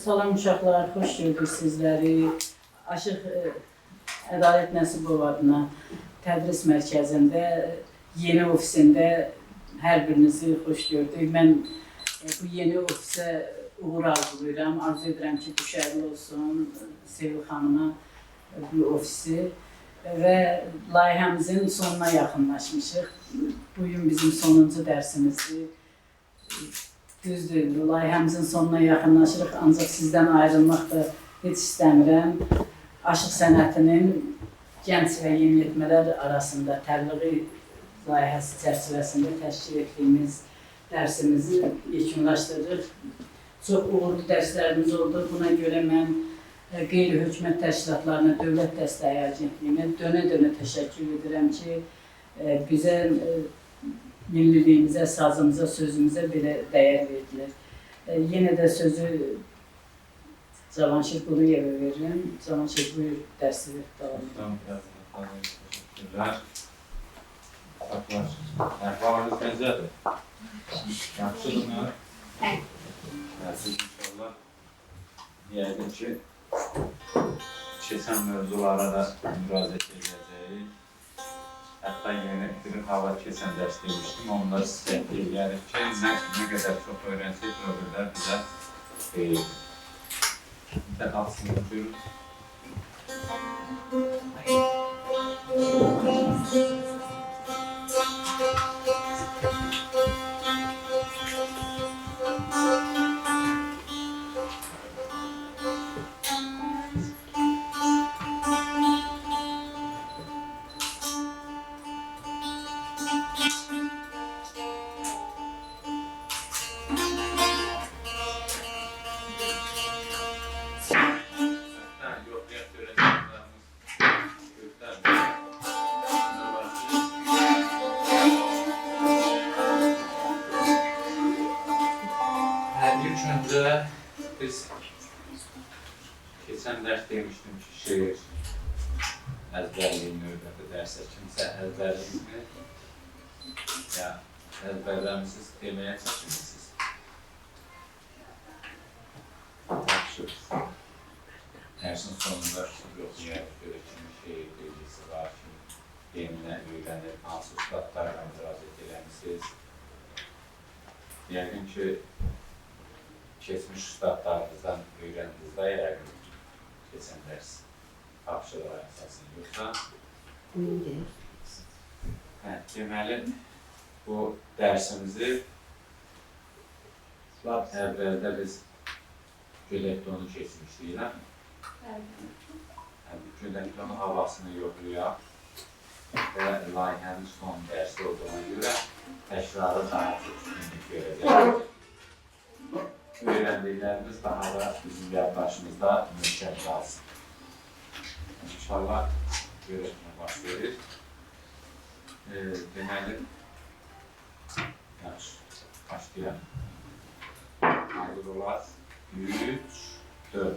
Salam uşaqlar, xoş gördük sizləri. Aşıq Ədalət Nəsibov adına tədris mərkəzində, yeni ofisində hər birinizi xoş gördük. Mən bu yeni ofisə uğur arzulayıram. Arzu edirəm ki, düşərli olsun Sevil xanıma bu ofisi və layihəmizin sonuna yaxınlaşmışıq. Bugün bizim sonuncu dərsimizdir. Düzdür, layihəmizin sonuna yaxınlaşırıq, ancaq sizdən ayrılmaq da heç istəmirəm. Aşıq sənətinin gənc və yeniyetmələr arasında təbliği layihəsi çərçivəsində təşkil etdiyimiz dərsimizi yekunlaşdırırıq. Çox uğurlu dərslərimiz oldu. Buna görə mən qeyri-hökumət təşkilatlarına, Dövlət Dəstəyi Agentliyinə dönə-dönə təşəkkür edirəm ki, bizə milliliyimizə, sazımıza, sözümüzə belə dəyər verdilər. Yenə də sözü Cavanşir Quluyevə verirəm. Cavanşir, buyur, dərsi davam edir. Teşekkürler. Əhvalınız necədir? Yaxşıdırmı? Siz inşallah yəqin ki, keçən mövzulara da müraciət edəcəyik. Hətta yeni bir hava keçən dərs demişdim, onları sizə deyərik ki, nə qədər çox öyrənsək, o qədər bizə bir alsın, buyurun. Biz keçən dərs demişdim ki, şeir əzbərliyin növbəti dərsə kimsə əzbərliyini ya əzbərləmişsiniz deməyə çəkinirsiniz. Dərsin sonunda yoxlayarıq, görə kimi şeir bilgisi var ki, yeminə öyrənir, hansı ustadlarla müraciət eləmişsiniz. Yəqin ki, keçmiş ustadlarımızdan öyrəndiniz də yəqin keçən dərs tapşırığa əsasını yoxsa? Deməli, bu dərsimizi lap əvvəldə biz Güləktonu keçmişdik, elə mi? Güləktonu havasını yoxlayaq və layihənin son dərsi olduğuna görə təkrarı daha çox üstünlük görəcəyik. Öyrəndiklərimiz daha da bizim yaddaşımızda mülkət qalsın. İnşallah görüşmə baş verir. Deməli, yaxşı, başlayalım. Hazır olar. 3, 4.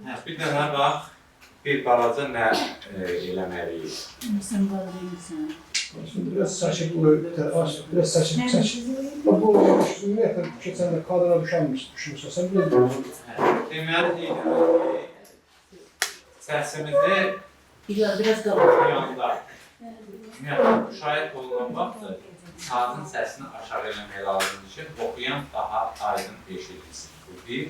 Bir daha bax, bir balaca nə eləməliyik? Sen bağlayırsan. Şimdi biraz saçı bu biraz saçı saç. Bu ümumiyyətlə keçən də kadra düşmüşsən. Sən biraz Deməli, səsimizi Biraz qalır. yanda, ümumiyyətlə müşahidə olunan vaxt sazın səsini aşağı eləmək lazımdır ki, oxuyan daha aydın eşidilsin. Bu bir.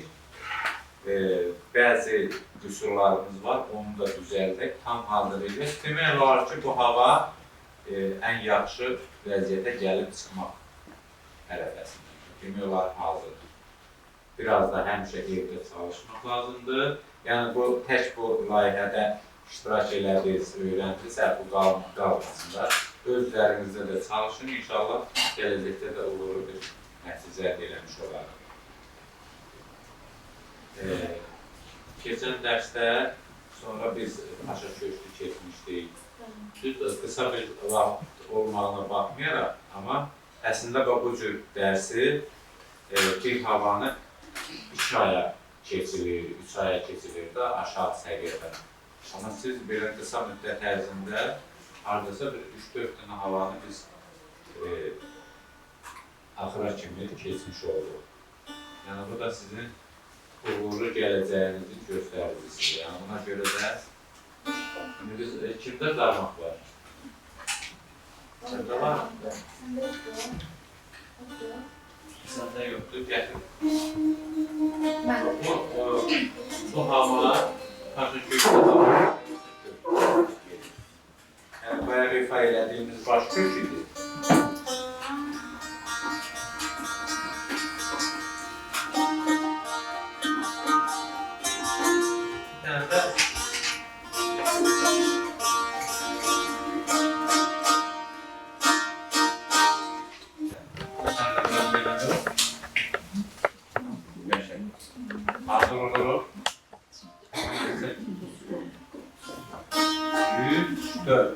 Bəzi qüsurlarımız var, onu da düzəldək, tam hazır edilir. Demək olar ki, bu hava ən yaxşı vəziyyətə gəlib çıxmaq ərəfəsində. Demək olar hazırdır. Biraz da həmişə evdə çalışmaq lazımdır. Yəni bu tək bu layihədə iştirak elədiniz, öyrəndiniz, bu qalmasınlar. Özlərinizdə də çalışın, inşallah gələcəkdə də uğurlu bir nəticə əldə eləmiş olarıq. Keçən dərsdə sonra biz Paşa Köşkü keçmişdik. Qısa bir vaxt olmağına baxmayaraq, amma əslində bu cür dərsi bir havanı 2 aya keçirir, 3 aya keçirir də aşağı səviyyədən. Amma siz belə qısa müddət ərzində hardasa bir 3-4 dənə havanı biz axıra kimi keçmiş oluruq. Yəni bu da sizin uğurlu gələcəyinizi göstərir sizə. Yəni buna görə də biz kimdə darmaq var? Səndə var mı? Səndə yoxdur, gətir. Bu hava Paşa Köşkü hava. Yəni bayaq ifa elədiyimiz baş köşküdür. Hazır olurum. 3, 4.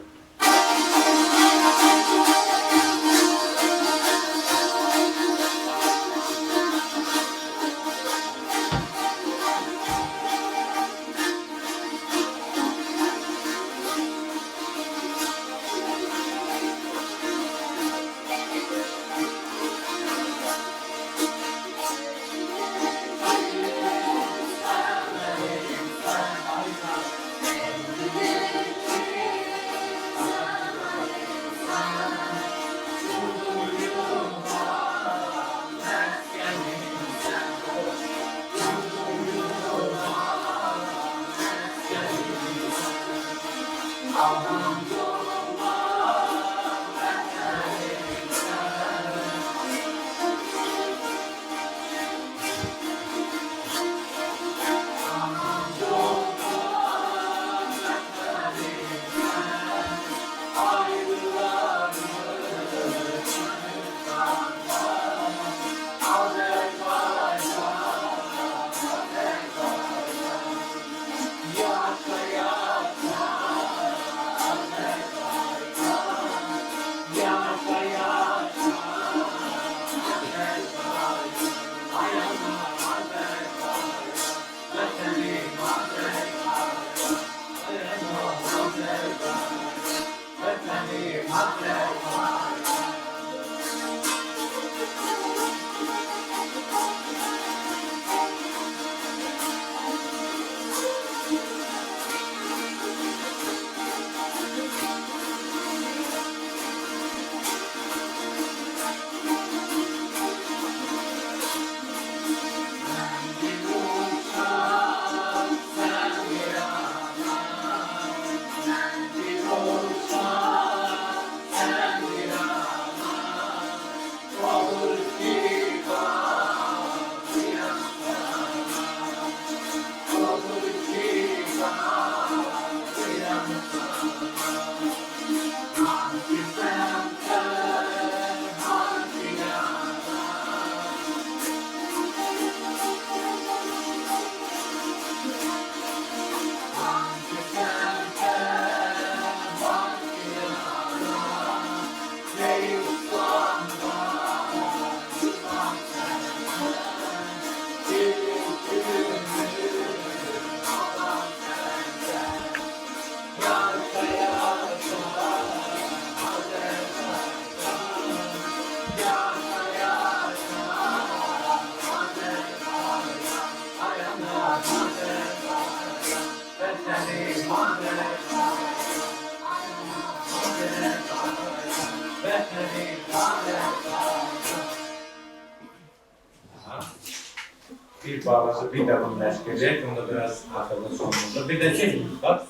Bir bağlası bir de bunu meşk edecek. Onu da biraz akıllı sonunda. Bir de şey, bak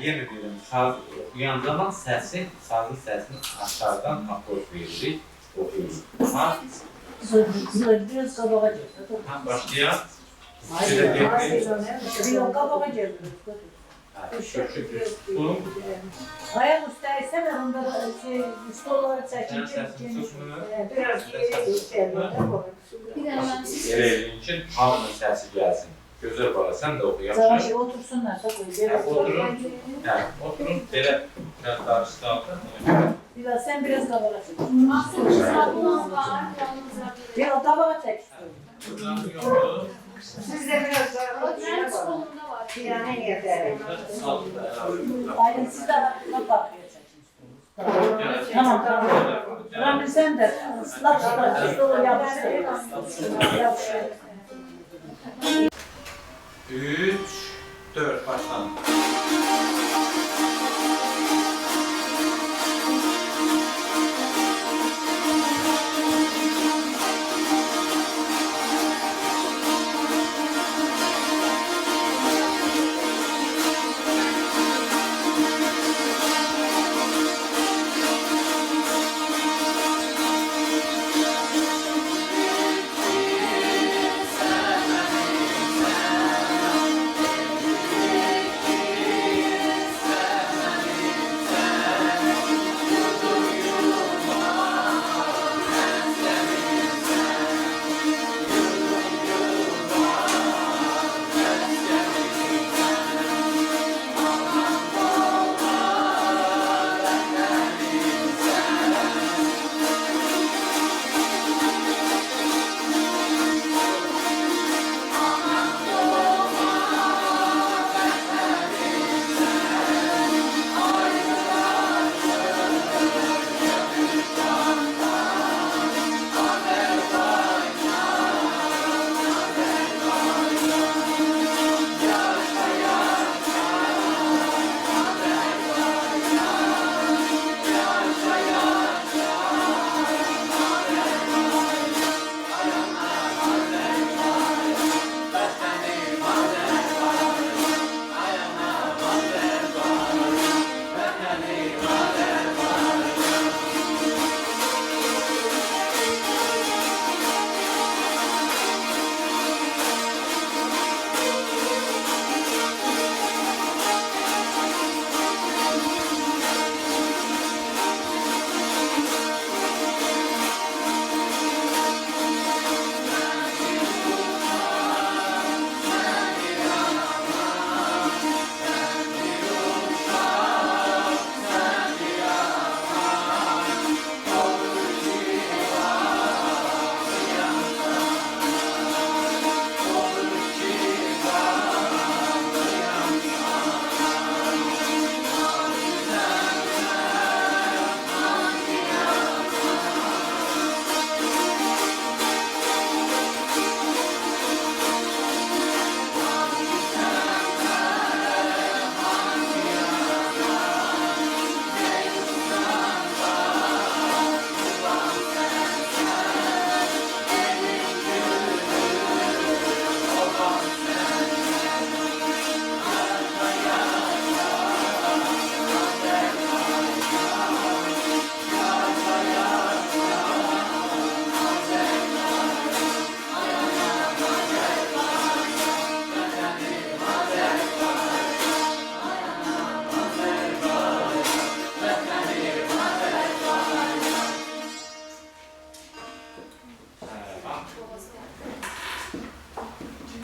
yeni dedim. Saz uyandığı zaman sesi, sazın sesini aşağıdan akort veririk. Okuyoruz. Ha? Biraz kabağa geldi. Ha, başlayalım. Yok kabağa geldi. Bunun Ayak üsteyse ben onları stolları sen çekince sesini tutmuyor. biraz Yerelliğin için hamının sesi gelsin. Gözler bana sen de oku Savaşı yapacak. otursunlar da koy. Oturun. Yani oturun. Böyle biraz daha üstü altı. Biraz sen biraz kabağa çek. Saklama var, yalnız Bir o tabağa çek. Buradan yolu. Siz de biraz daha Öğrenci kolunda var. yani yeter. Aynen siz de bakıyor çekin. Tamam tamam. Ramil sen de ıslak ıslak stolu yapıştır. Yapıştır. 3, 4 baştan.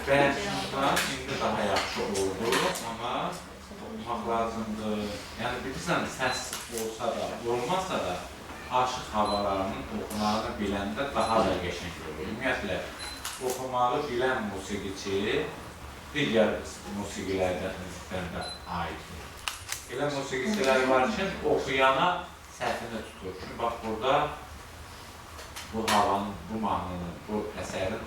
Belçika'dan indi daha yaxşı oldu, amma oxumaq lazımdır. Yəni bilirsən, səs olsa da, olmasa da aşıq havalarının oxumağını biləndə daha da qəşəng olur. Ümumiyyətlə, oxumağı bilən musiqiçi digər musiqilərdən də aiddir. Elə musiqiçilər var ki, oxuyana səhvini tutur. Çünki bax, burada bu havanın, bu mahnının, bu əsərin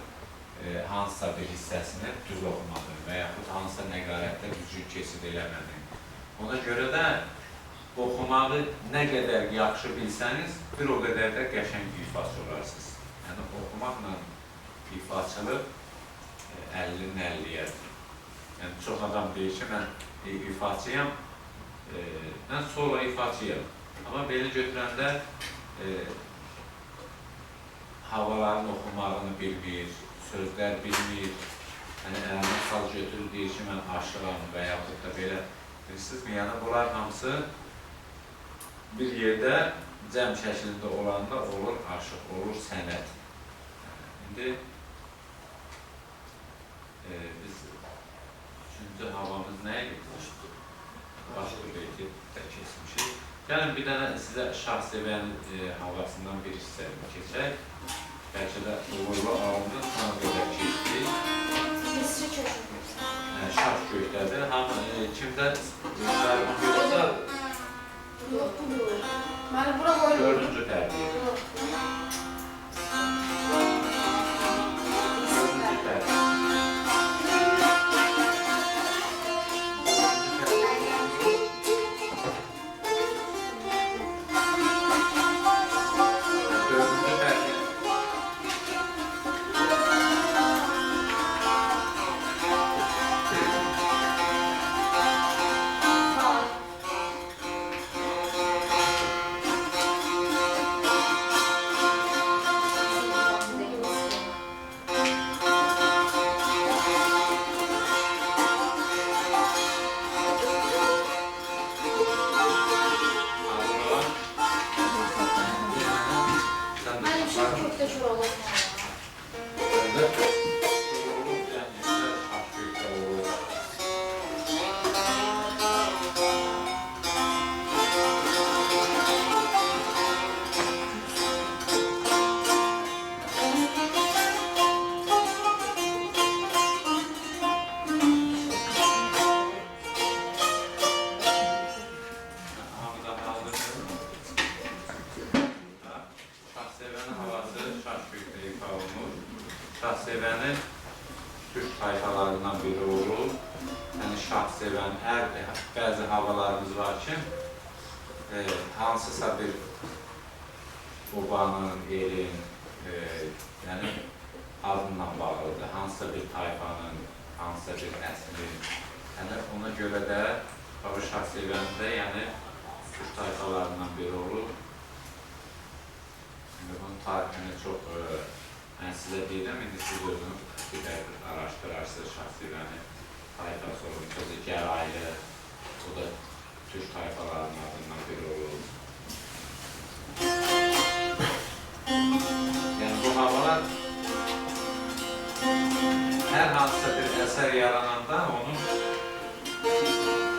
hansısa bir hissəsini düz oxumadın və yaxud hansısa nəqarətdə düzgün keçid eləmədin. Ona görə də oxumağı nə qədər yaxşı bilsəniz, bir o qədər də qəşəng ifaçı olarsınız. Yəni, oxumaqla ifaçılıq 50-nin 50-yədir. Yəni, çox adam deyir ki, mən ifaçıyam, mən solo ifaçıyam. Amma belə götürəndə havaların oxumağını bilmir, sözlər bilmir. Yəni, əlinə saz götürür, deyir ki, mən aşığam və yaxud da belə. Bilirsiniz, yəni bunlar hamısı bir yerdə cəm şəklində olanda olur aşıq, olur sənət. İndi biz üçüncü havamız nə idi? Başqa bir də keçmişik. Gəlin, bir dənə sizə Şahsevənin havasından bir hissəni keçək. Bəlkə də uğurlu alındı, sonra qədər keçdik. Misri köşkü. Şah gökdədir. Kimdə müsəlman görürsə? Yox, bu yox. Məni bura qoyulur. 4-cü pərdiyə. Yox. Şahsevəni Türk tayfalarından biri olur. Yəni, şahsevən, bəzi havalarımız var ki, hansısa bir obanın, elin, yəni, adından bağlıdır. Hansısa bir tayfanın, hansısa bir əslin. Yəni, ona görə də bu şahsevəndə, yəni, Türk tayfalarından biri olur. Bunun tarixini çox mən sizə deyirəm, indi siz özünüz bir araşdırarsınız Şahsevəni tayfası olur. Sözü Gəraylı, o da Türk tayfalarının adından biri olur. Yəni bu havalar hər hansısa bir əsər yarananda onun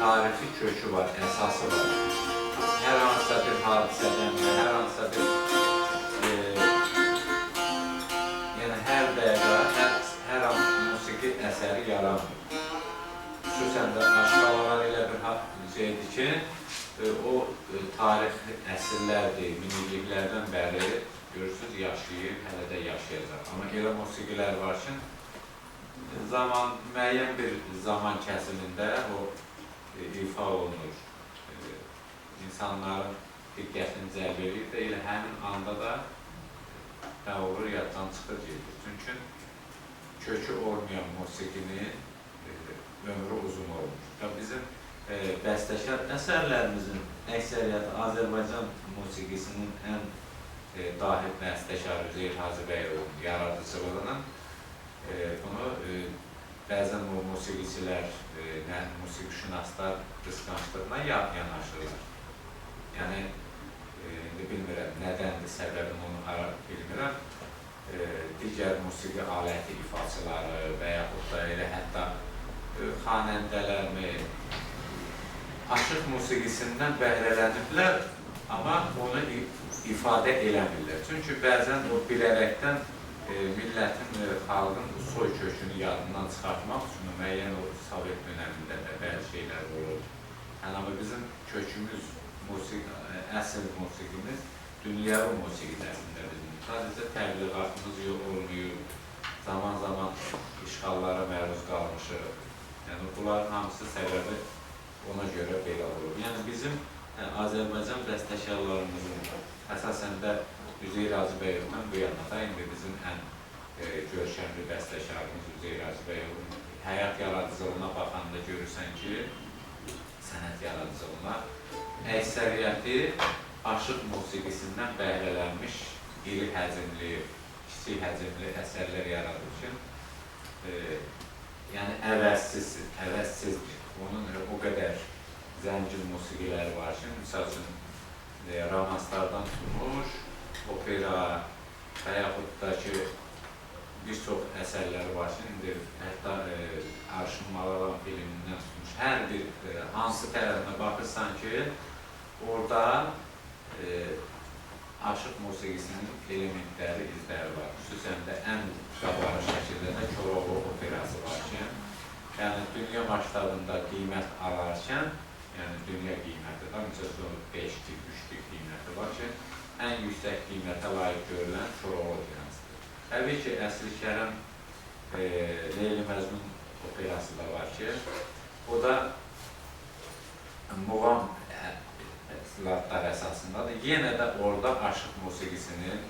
tarixi kökü var, əsası var. Hər hansısa bir hadisədən və hər hansısa bir hər dəqiqə, hər an musiqi əsəri yaranmır. Xüsusən də Aşqalalar ilə bir şeydir ki, o tarix əsrlərdir, minilliklərdən bəri görürsünüz, yaşayır, hələ də yaşayacaq. Amma elə musiqilər var ki, müəyyən bir zaman kəsimində o ifa olunur. İnsanların diqqətini cəlb edir də, elə həmin anda da olur, yaddan çıxır gedir. Çünki kökü olmayan musiqinin ömrü uzun olmur. Bizim bəstəkar əsərlərimizin əksəriyyəti Azərbaycan musiqisinin ən dahi bəstəkarı Üzeyir Hacıbəyovun yaradıcılığının bunu bəzən o musiqiçilər, musiqişünaslar qısqanclığına yanaşırlar. Yəni, bilmirəm, nədəndir, səbəbini onu bilmirəm. Digər musiqi aləti ifaçıları və yaxud da elə hətta xanəndələrmi aşıq musiqisindən bəhrələniblər, amma onu ifadə eləmirlər. Çünki bəzən o bilərəkdən millətin, xalqın soy kökünü yadından çıxartmaq üçün müəyyən o Sovet dönəmində də bəzi şeylər olur. Amma bizim kökümüz, əsl musiqimiz dünyəvi musiqilərində bizim. Sadəcə təbliğatımız olmuyor, zaman-zaman işğallara məruz qalmışıq. Yəni, bunların hamısı səbəbi ona görə belə olur. Yəni bizim Azərbaycan bəstəkarlarımızın əsasən də Üzeyir Hacıbəyovdan bu yana da indi bizim ən görkəmli bəstəkarımız Üzeyir Hacıbəyovun həyat yaradıcılığına baxanda görürsən ki, sənət yaradıcılığına əksəriyyəti aşıq musiqisindən bəhrələnmiş iri həcmli, kiçik həcmli əsərlər yaradır ki, yəni əvəzsizdir. Onun o qədər zəngin musiqiləri var ki, misal üçün romanslardan tutmuş, opera və yaxud da ki, bir çox əsərləri var ki, indi hətta Arşın Malalan filmindən tutmuş, hər bir hansı tərəfinə baxırsan ki, orada aşıq musiqisinin elementləri, izləri var. Xüsusən də ən qabarı şəkildə də Koroğlu operası var ki, yəni dünya maştabında qiymət alarkən, yəni dünya qiyməti də, misal 5-lik, 3-lük qiyməti var ki, ən yüksək qiymətə layiq görülən Koroğlu operasıdır. Təbii ki, Əsri Kərəm Leyli Məcnun operası da var ki, o da muğam latlar əsasındadır. Yenə də orada aşıq musiqisinin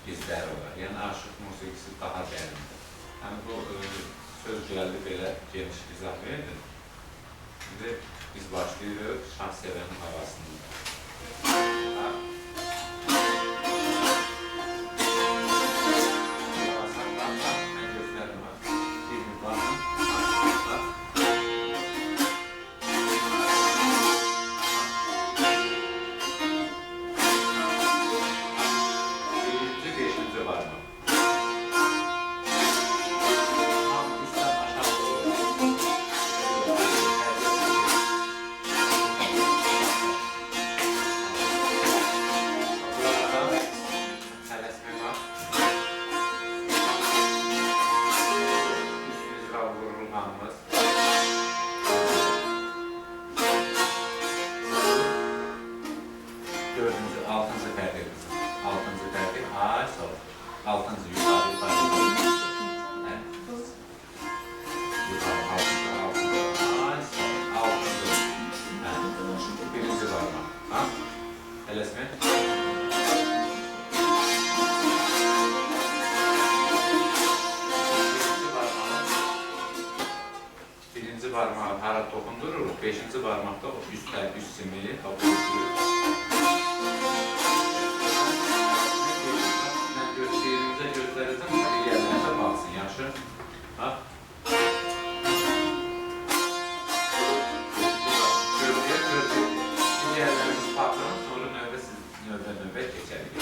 izləri var. Yəni aşıq musiqisi daha dərindir. Yəni bu söz gəldi belə geniş izah verdi. Şimdi biz başlayırıq Şah Sevənin havasını. Birinci barmağı hara toxundururuq, 5-ci barmaqda o üst simi, Şeirinizə göstərirsən, digərlərinə baxsın, yaxşı. Digərləriniz baxın, sonra növbə keçərik.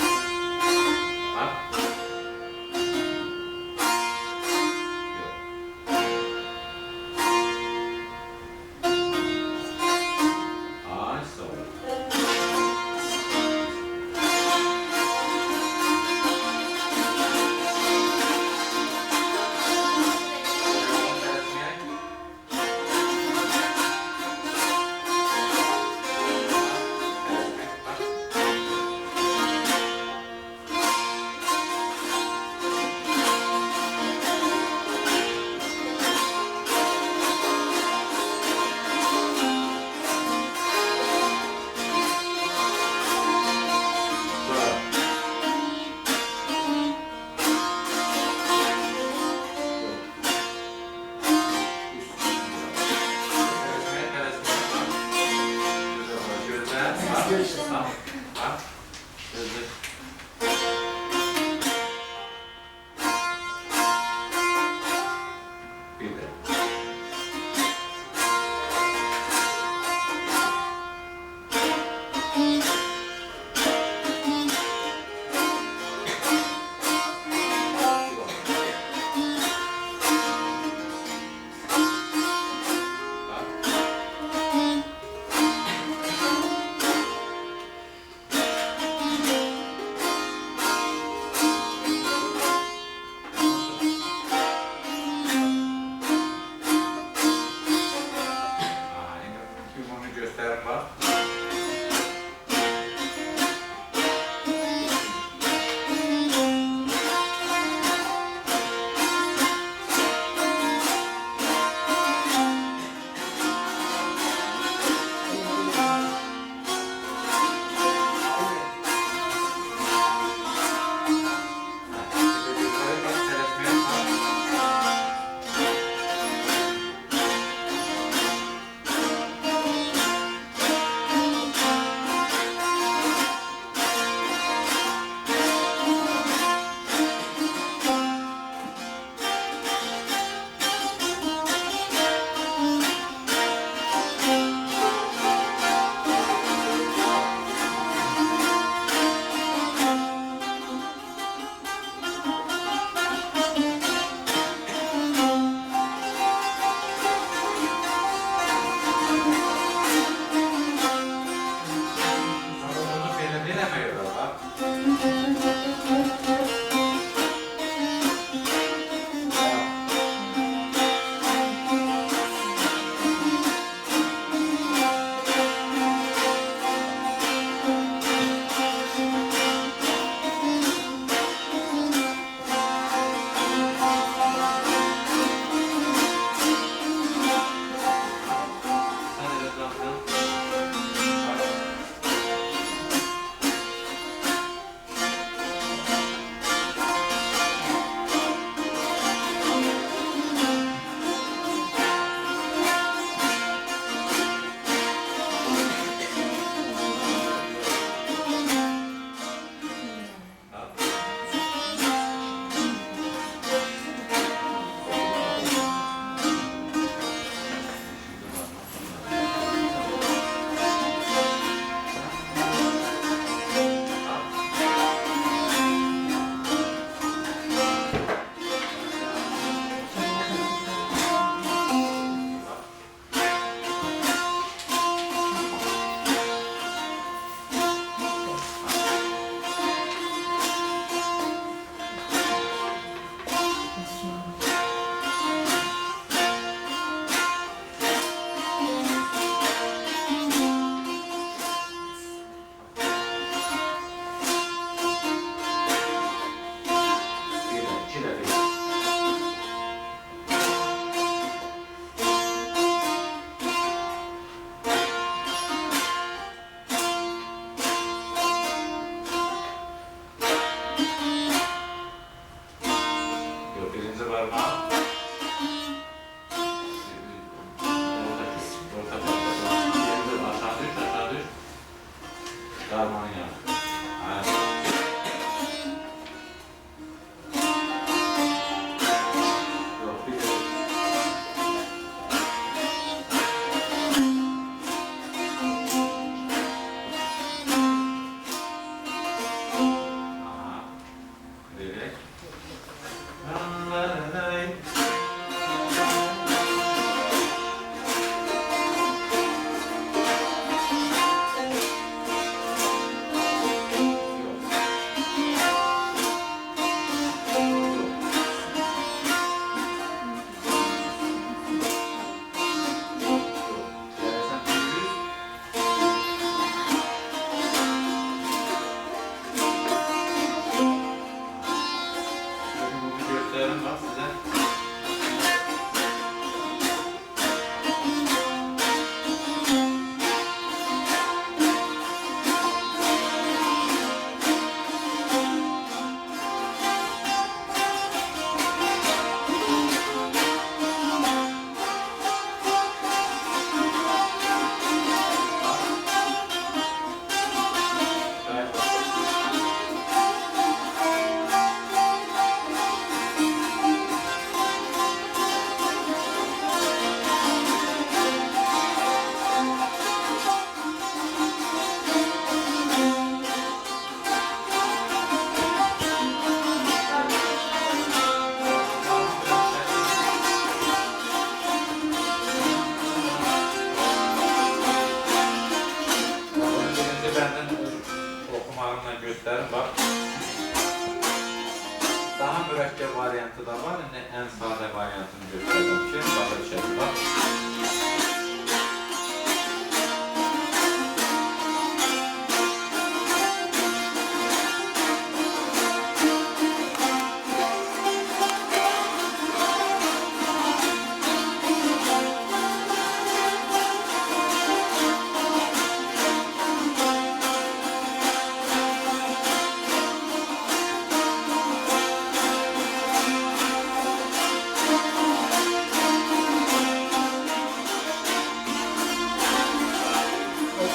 variantı da var. En sade variantını göstereyim ki, bazı şey var.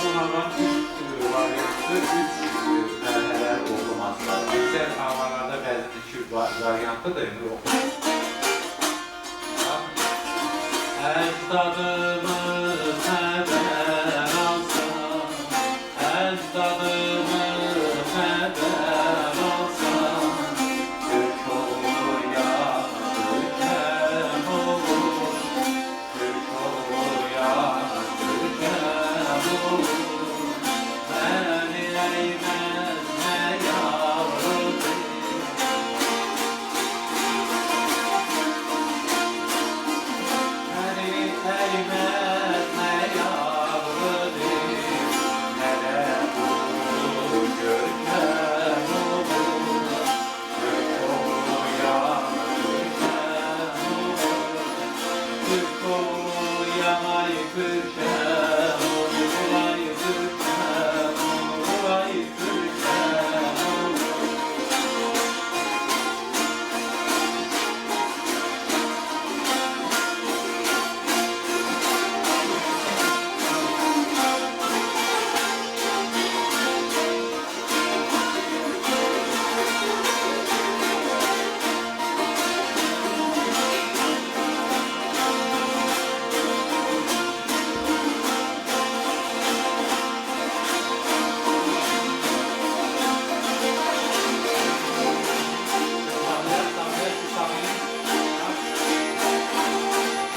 Bunlardan variantı 3 pərlələr olması var. Yüksək havalarda bəzən 2 variantı da yox. Əcdadımız xəbər alsan, əcdadımız xəbər alsan, Türk olur ya, Türkəm olur, Türk olur ya, Türkəm olur. Məni əyməz nə yavrudur, məni əyməz nə yavrudur, nə də bu görkəm olur, Türk olur ya, Türkəm olur, Türk olur ya, Türkəm olur, ay Türkəm olur, ay Türkəm olur.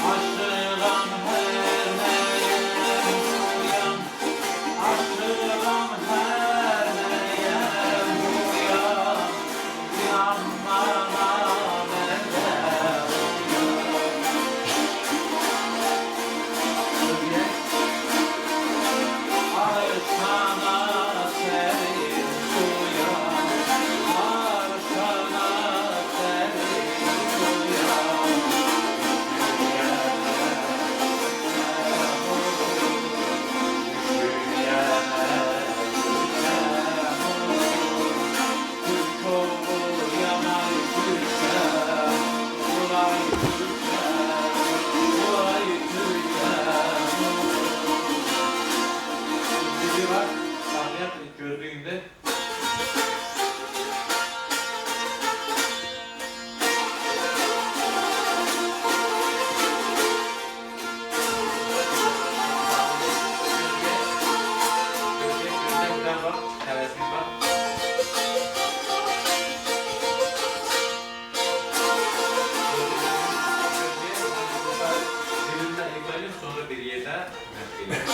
Aşığam hər nəyəm uyan, aşığam hər nəyəm uyan, uyanmana məndə uyan. Arşana sərin suyan, arşana sərin suyan, Gördüğünde bak, hevesine bak. Birbirinden ekleyelim, sonra bir yere ekleyelim.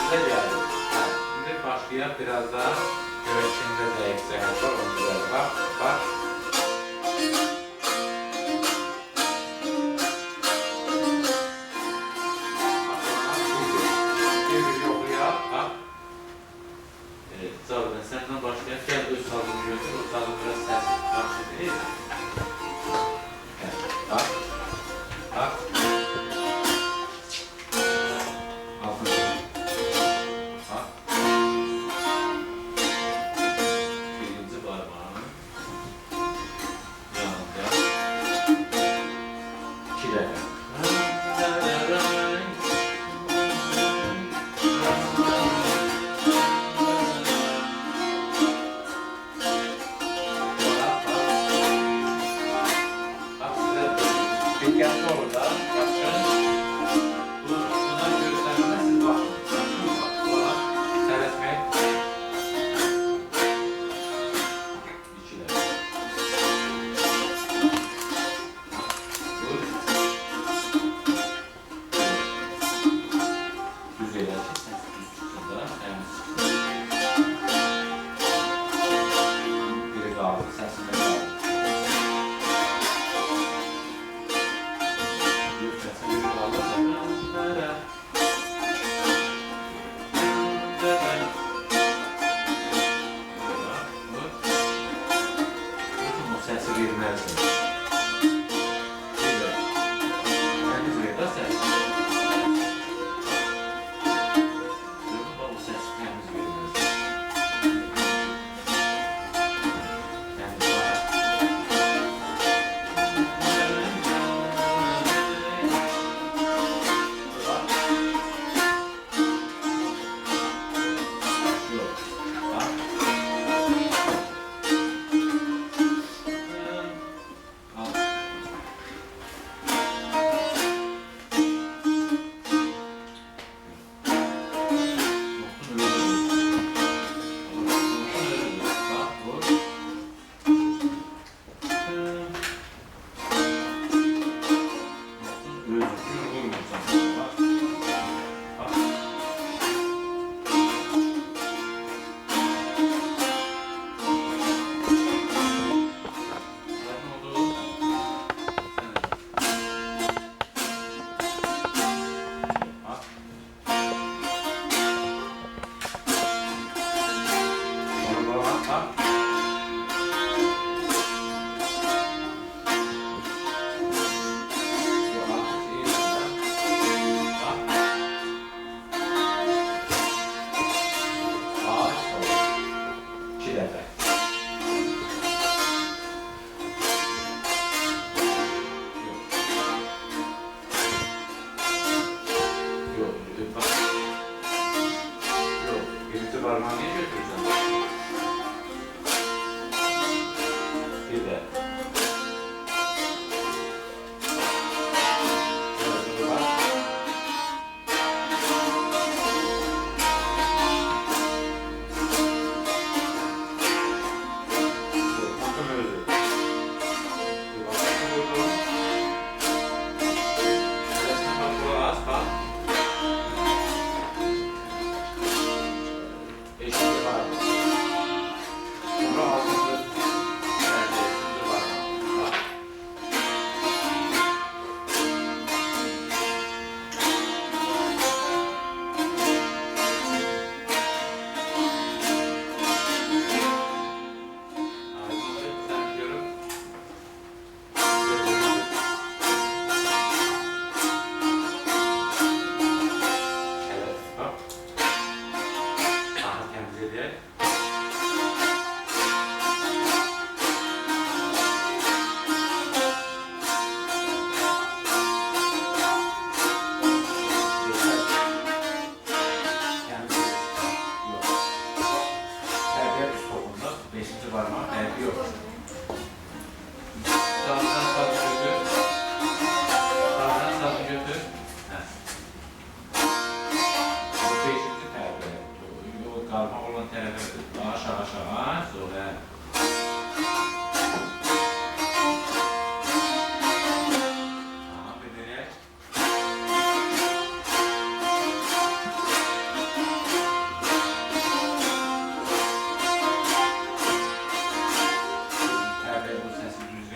Sizə gəlir. Şimdi başlayaq biraz daha görək kimdə zəif cəhət var, onu güzel bax. Bir yoxlayaq, bax. Zavidən səndən başlayaq, gəl öz sazını götür, o sazını biraz səs yaxşı deyil. Bax. Birinci parmağını yanında 2 dəfə. Dikkatli olun da, yapın. Buna göstermede siz bakın. Sonra seyretmek. İçiler. Dur. Düz eğlenceli. Düz çıksın da. Biri kaldı. Sesinde kaldı. Sesi vermezsin. Temiz ver da ses. Bu ses temiz vermezsin. Temiz var. Yok. Bak.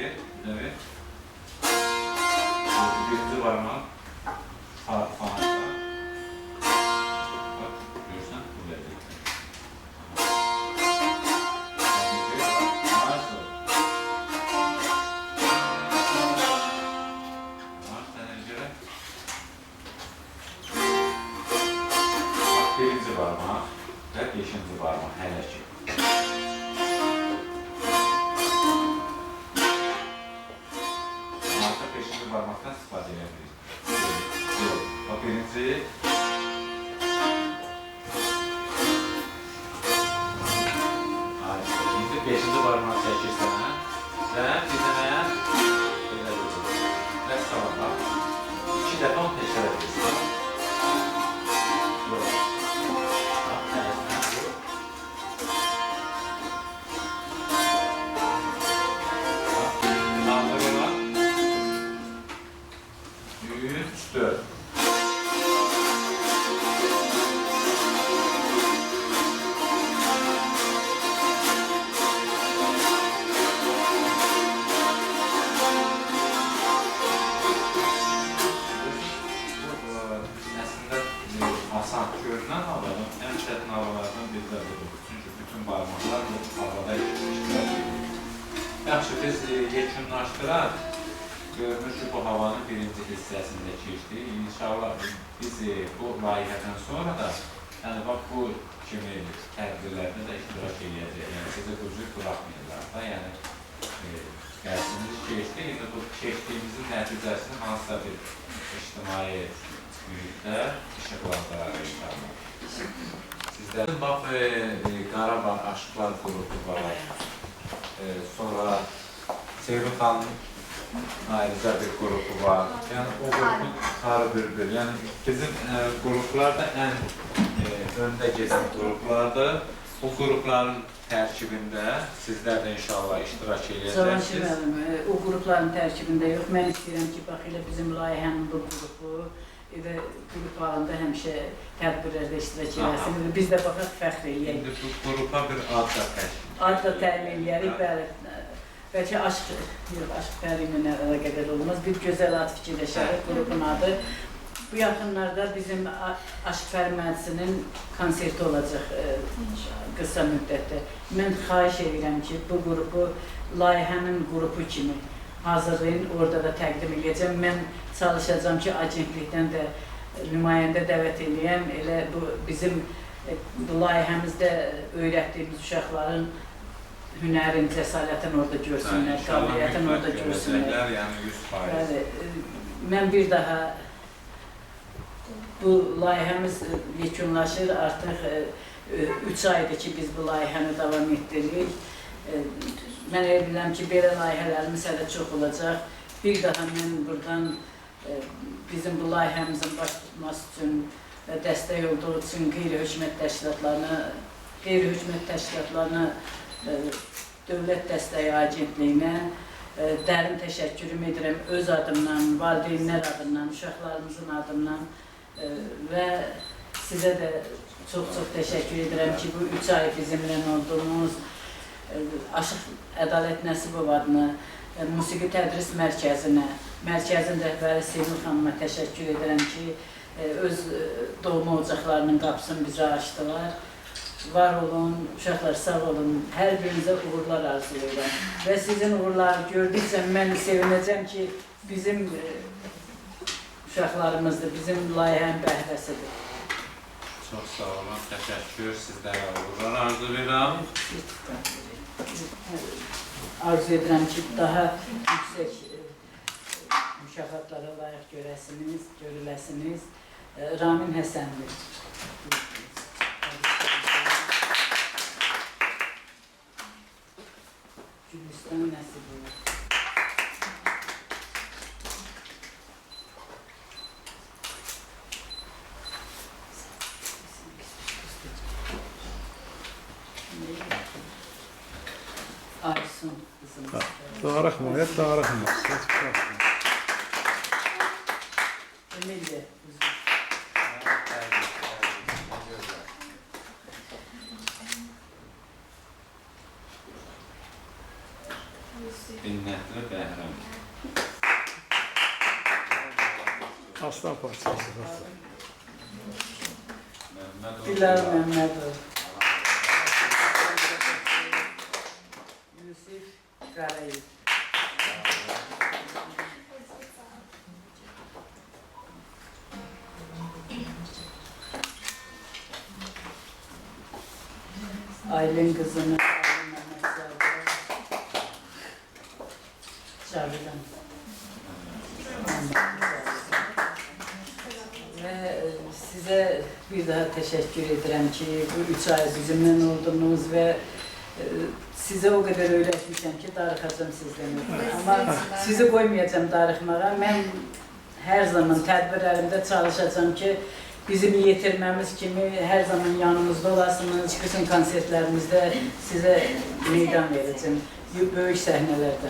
Gel. Evet. Birinci parmak. Parmağında. Bak görürsen bu verecekler. Birinci parmak ve beşinci parmak hələ ki. Artıq beşinci parmaqdan istifadə edə bilirik. Yox, o birinci. Harika. İndi beşinci parmağı çəkirsən və bir dənə belə durur. Və sağa. 2 dəfə onu təkrar edirsən. Yox. Asan görünən havadan ən çətin havalardan biri də budur. Çünki bütün barmaqlar bu havada iştirak edir. Yaxşı, biz yekunlaşdıraq. Görünür ki, bu havanın birinci hissəsində keçdik. İnşallah biz bu layihədən sonra da bu kimi tədbirlərdə də iştirak edəcəyik. Yəni, sizi qücük buraxmayırlar da. Yəni, qəsdimiz keçdi. İndi bu keçdiyimizin nəticəsini hansısa bir ictimai mühitdə işıqlandırar inşallah. Sizlərin bax, Qarabağ Aşıqlar qrupu var. Sonra Sevin xanımın ayrıca bir qrupu var. Yəni, o qrupun Sarı Bülbül. Yəni, bizim qruplar da ən öndə gedən qruplardır. Bu qrupların tərkibində sizlər də inşallah iştirak edəcəksiniz. O qrupların tərkibində yox. Mən istəyirəm ki, bax, elə bizim layihənin bu qrupu və qrup halında həmişə tədbirlərdə iştirak edəsin. Biz də baxaq, fəxr eləyək. İndi bu qrupa bir ad da təşkil. Ad da təmin eləyərik, bəli. Bəlkə aşk tərimlə əlaqədar olmaz. Bir gözəl ad fikirləşərək qrupun adı. Bu yaxınlarda bizim Aşk Fəri müəllifinin konserti olacaq qısa müddətdə. Mən xahiş edirəm ki, bu qrupu layihənin qrupu kimi hazırlayın, orada da təqdim edəcəm. Mən çalışacağım ki, agentlikdən də nümayəndə dəvət edəyəm. Elə bu bizim bu layihəmizdə öyrətdiyimiz uşaqların hünərin, cəsarətin orada görsünlər, qabiliyyətin orada görsünlər. Yəni 100%. Mən bir daha bu layihəmiz yekunlaşır. Artıq 3 aydır ki, biz bu layihəni davam etdiririk. Mən elə bilirəm ki, belə layihələrimiz hələ çox olacaq. Bir daha mən buradan bizim bu layihəmizin baş tutması üçün dəstək olduğu üçün qeyri-hökumət təşkilatlarına, Dövlət Dəstəyi Agentliyinə dərin təşəkkürüm edirəm öz adımdan, valideynlər adından, uşaqlarımızın adından və sizə də çox-çox təşəkkür edirəm ki, bu 3 ay bizimlə olduğunuz Aşıq Ədalət Nəsibov adına Musiqi Tədris Mərkəzin rəhbəri Sevin xanıma təşəkkür edirəm ki, öz doğma ocaqlarının qapısını bizə açdılar. Var olun, uşaqlar sağ olun, hər birinizə uğurlar arzulayıram. Və sizin uğurları gördükcə mən sevinəcəm ki, bizim uşaqlarımızdır, bizim layihənin bəhrəsidir. Çox sağ olun, təşəkkür, sizlərə uğurlar arzulayıram. Arzu edirəm ki, daha yüksək mükafatlara layiq görüləsiniz. Ramin Həsənli. Gülüstan Nəsibov. Aysun kızımız. Darıxma, darıxma. Emilya kızım. Binnət. hörmətli Bəhram. Aslan parçası. Aslan. Bilal Məmmədov. Yusif Qarayev. Aylin kızını Cavidan. Ve size bir daha teşekkür ederim ki bu 3 ay bizimle oldunuz ve size o kadar öğretmişim ki darıxacağım sizden. Ama sizi koymayacağım darıxmağa. Ben her zaman tədbirlərimdə çalışacağım ki bizim yetirmemiz kimi her zaman yanımızda olasınız. Bütün konsertlerimizde size meydan vereceğim. Büyük səhnələrdə.